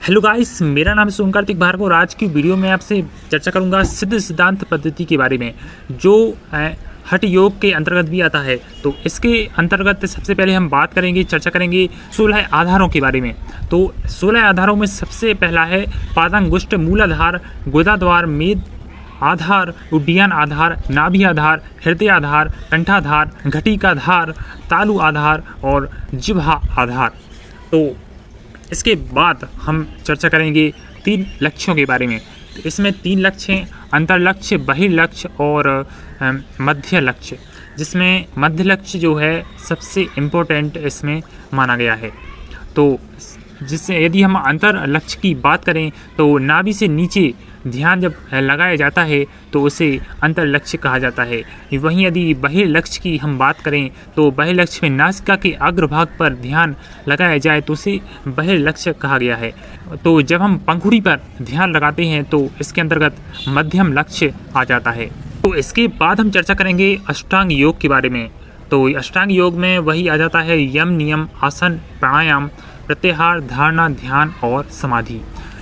Hello guys, मेरा नाम है सोम कार्तिक भार्गव और आज की वीडियो में आपसे चर्चा करूंगा सिद्ध सिद्धांत पद्धति के बारे में, जो हठ योग के अंतर्गत भी आता है। तो इसके अंतर्गत सबसे पहले हम बात करेंगे, चर्चा करेंगे 16 आधारों के बारे में। तो 16 आधारों में सबसे पहला है पादांगुष्ठ, मूलाधार, गोदाद्वार, मेद आधार, उड्डयन आधार, नाभि आधार, हृदय आधार, कंठाधार, घटिकाधार, तालु आधार और जिह्वा आधार। तो इसके बाद हम चर्चा करेंगे 3 लक्ष्यों के बारे में। इसमें 3 लक्ष्य हैं, अंतर लक्ष्य, बहिर्लक्ष्य और मध्य लक्ष्य, जिसमें मध्य लक्ष्य जो है सबसे इम्पोर्टेंट इसमें माना गया है। तो जिससे यदि हम अंतर लक्ष्य की बात करें तो नाभि से नीचे ध्यान जब लगाया जाता है तो उसे अंतर लक्ष्य कहा जाता है। वहीं यदि बहिर्लक्ष्य की हम बात करें तो बहिर्लक्ष्य में नासिका के अग्रभाग पर ध्यान लगाया जाए तो उसे बहिर्लक्ष्य कहा गया है। तो जब हम पंखुड़ी पर ध्यान लगाते हैं तो इसके अंतर्गत मध्यम लक्ष्य आ जाता है। तो इसके बाद हम चर्चा करेंगे अष्टांग योग के बारे में। तो अष्टांग योग में वही आ जाता है यम, नियम, आसन, प्राणायाम, प्रत्याहार, धारणा, ध्यान और समाधि।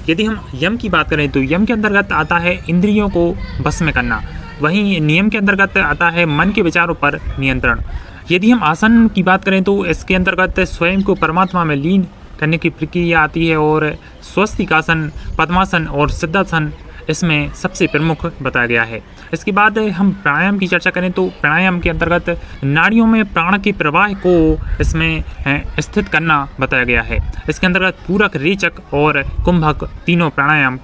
यदि हम यम की बात करें तो यम के अंतर्गत आता है इंद्रियों को वश में करना। वहीं नियम के अंतर्गत आता है मन के विचारों पर नियंत्रण। यदि हम आसन की बात करें तो इसके अंतर्गत स्वयं को परमात्मा में लीन करने की प्रक्रिया आती है और स्वस्तिकासन, पद्मासन और सिद्धासन इसमें सबसे प्रमुख बताया गया है। इसके बाद हम प्राणायाम की चर्चा करें तो प्राणायाम के अंतर्गत नाड़ियों में प्राण के प्रवाह को इसमें स्थित करना बताया गया है। इसके अंतर्गत पूरक, रेचक और कुंभक तीनों प्राणायाम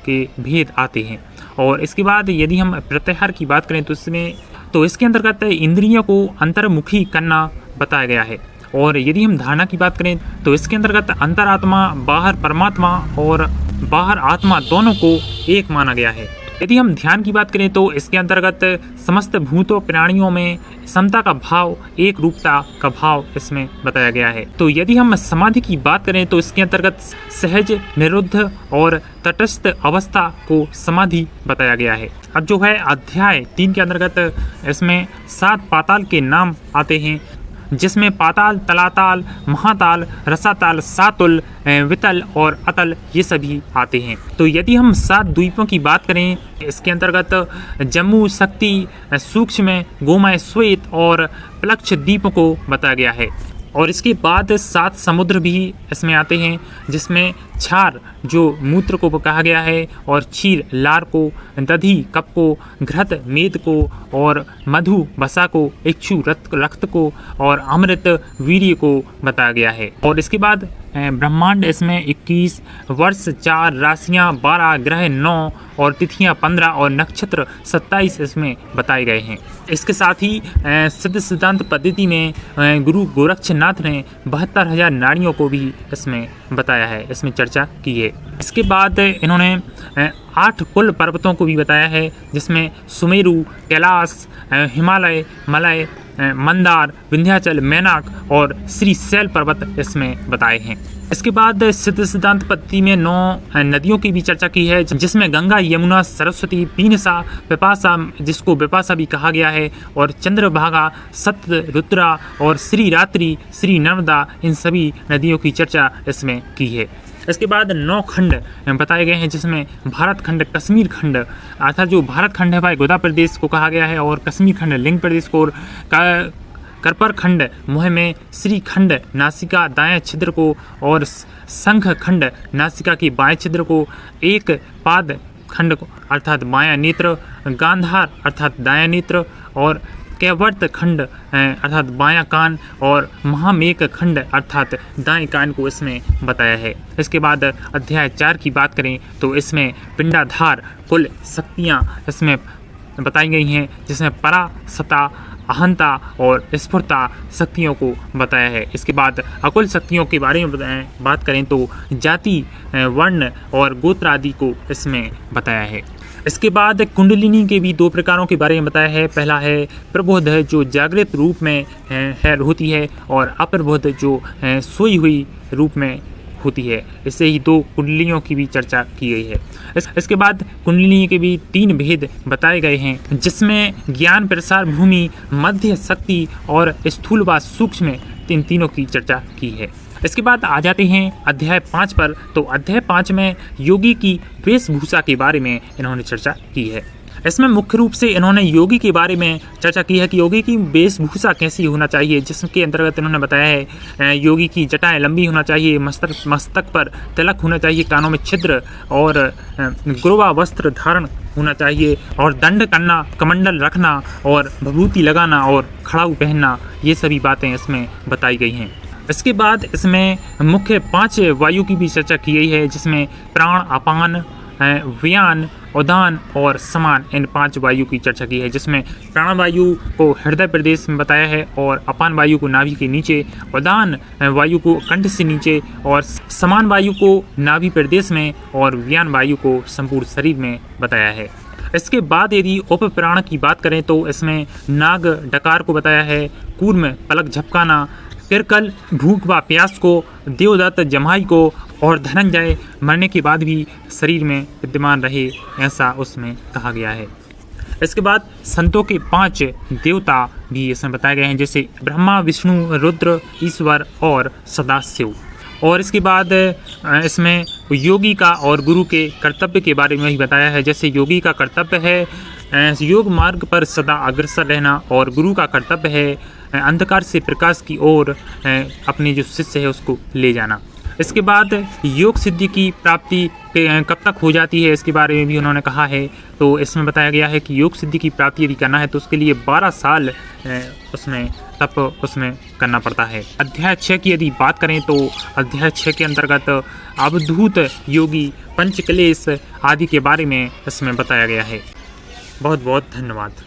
के भेद आते हैं। और इसके बाद यदि हम प्रत्याहार की बात करें तो इसके अंतर्गत इंद्रियों को अंतर्मुखी करना बताया गया है। और यदि हम धारणा की बात करें तो इसके अंतर्गत अंतरात्मा, बाहर परमात्मा और बाहर आत्मा दोनों को एक माना गया है। यदि हम ध्यान की बात करें तो इसके अंतर्गत समस्त भूतों प्राणियों में समता का भाव, एक रूपता का भाव इसमें बताया गया है। तो यदि हम समाधि की बात करें तो इसके अंतर्गत सहज, निरुद्ध और तटस्थ अवस्था को समाधि बताया गया है। अब जो है अध्याय 3 के अंतर्गत इसमें 7 पाताल के नाम आते हैं, जिसमें पाताल, तलाताल, महाताल, रसाताल, सातुल, वितल और अतल ये सभी आते हैं। तो यदि हम 7 द्वीपों की बात करें इसके अंतर्गत जम्मू, शक्ति, सूक्ष्म, गोमय, श्वेत और प्लक्ष द्वीपों को बताया गया है। और इसके बाद 7 समुद्र भी इसमें आते हैं, जिसमें क्षार जो मूत्र को कहा गया है और क्षीर लार को, दधि कप को, घृत मेद को और मधु वसा को, इक्षु रक्त को और अमृत वीर्य को बताया गया है। और इसके बाद ब्रह्मांड इसमें 21, वर्ष 4, राशियाँ 12, ग्रह 9 और तिथियाँ 15 और नक्षत्र 27 इसमें बताए गए हैं। इसके साथ ही सिद्ध सिद्धांत पद्धति में गुरु गोरक्षनाथ ने 72,000 नाड़ियों को भी इसमें बताया है, इसमें चर्चा की है। इसके बाद इन्होंने 8 कुल पर्वतों को भी बताया है, जिसमें सुमेरु, कैलाश, हिमालय, मलय, मंदार, विंध्याचल, मैनाक और श्रीशैल पर्वत इसमें बताए हैं। इसके बाद सिद्ध सिद्धांत पद्धति में 9 नदियों की भी चर्चा की है, जिसमें गंगा, यमुना, सरस्वती, पीनसा, विपाशा जिसको विपाशा भी कहा गया है, और चंद्रभागा, सतरुद्रा और श्री रात्रि, श्री नर्मदा, इन सभी नदियों की चर्चा इसमें की है। इसके बाद 9 खंड बताए गए हैं, जिसमें भारत खंड, कश्मीर खंड अर्थात जो भारत खंड है वह गोदा प्रदेश को कहा गया है, और कश्मीर खंड लिंग प्रदेश को, और करपर खंड मुँह में, श्री खंड नासिका दाएं छिद्र को, और संघ खंड नासिका की बाएं छिद्र को, एक पाद खंड को अर्थात बायां नेत्र, गांधार अर्थात दायां नेत्र, और कैवर्त खंड अर्थात बायां कान, और महामेक खंड अर्थात दाएं कान को इसमें बताया है। इसके बाद अध्याय 4 की बात करें तो इसमें पिंडाधार कुल शक्तियाँ इसमें बताई गई हैं, जिसमें परा, सता, अहंता और स्फुरता शक्तियों को बताया है। इसके बाद अकुल शक्तियों के बारे में बात करें तो जाति, वर्ण और गोत्र आदि को इसमें बताया है। इसके बाद कुंडलिनी के भी 2 प्रकारों के बारे में बताया है। पहला है प्रबोध जो जागृत रूप में होती है, और अप्रबोध जो सोई हुई रूप में होती है। इससे ही 2 कुंडलियों की भी चर्चा की गई है। इसके बाद कुंडलिनी के भी 3 भेद बताए गए हैं, जिसमें ज्ञान प्रसार भूमि, मध्य शक्ति और स्थूल व सूक्ष्म, इन तीनों की चर्चा की है। इसके बाद आ जाते हैं अध्याय 5 पर। तो अध्याय 5 में योगी की वेशभूषा के बारे में इन्होंने चर्चा की है। इसमें मुख्य रूप से इन्होंने योगी के बारे में चर्चा की है कि योगी की वेशभूषा कैसी होना चाहिए, जिसके अंतर्गत इन्होंने बताया है योगी की जटाएं लंबी होना चाहिए, मस्तक पर तिलक होना चाहिए, कानों में छिद्र और गुरवा वस्त्र धारण होना चाहिए, और दंड करना, कमंडल रखना और विभूति लगाना और खड़ाऊ पहनना, ये सभी बातें इसमें बताई गई हैं। इसके बाद इसमें मुख्य 5 वायु की भी चर्चा की गई है, जिसमें प्राण, अपान, व्यान, उदान और समान, इन 5 वायु की चर्चा की है। जिसमें प्राण वायु को हृदय प्रदेश में बताया है, और अपान वायु को नाभि के नीचे, उदान वायु को कंठ से नीचे, और समान वायु को नाभि प्रदेश में, और व्यान वायु को संपूर्ण शरीर में बताया है। इसके बाद यदि उपप्राण की बात करें तो इसमें नाग डकार को बताया है, कूर्म पलक झपकाना, किरकल भूख व प्यास को, देवदत्त जमाई को, और धनंजय मरने के बाद भी शरीर में विद्यमान रहे, ऐसा उसमें कहा गया है। इसके बाद संतों के 5 देवता भी इसमें बताए गए हैं, जैसे ब्रह्मा, विष्णु, रुद्र, ईश्वर और सदाशिव। और इसके बाद इसमें योगी का और गुरु के कर्तव्य के बारे में भी बताया है। जैसे योगी का कर्तव्य है योग मार्ग पर सदा अग्रसर रहना, और गुरु का कर्तव्य है अंधकार से प्रकाश की ओर अपने जो शिष्य है उसको ले जाना। इसके बाद योग सिद्धि की प्राप्ति कब तक हो जाती है, इसके बारे में भी उन्होंने कहा है। तो इसमें बताया गया है कि योग सिद्धि की प्राप्ति यदि करना है तो उसके लिए 12 साल उसमें तप उसमें करना पड़ता है। अध्याय 6 की यदि बात करें तो अध्याय 6 के अंतर्गत अवधूत योगी, पंचक्लेश आदि के बारे में इसमें बताया गया है। बहुत बहुत धन्यवाद।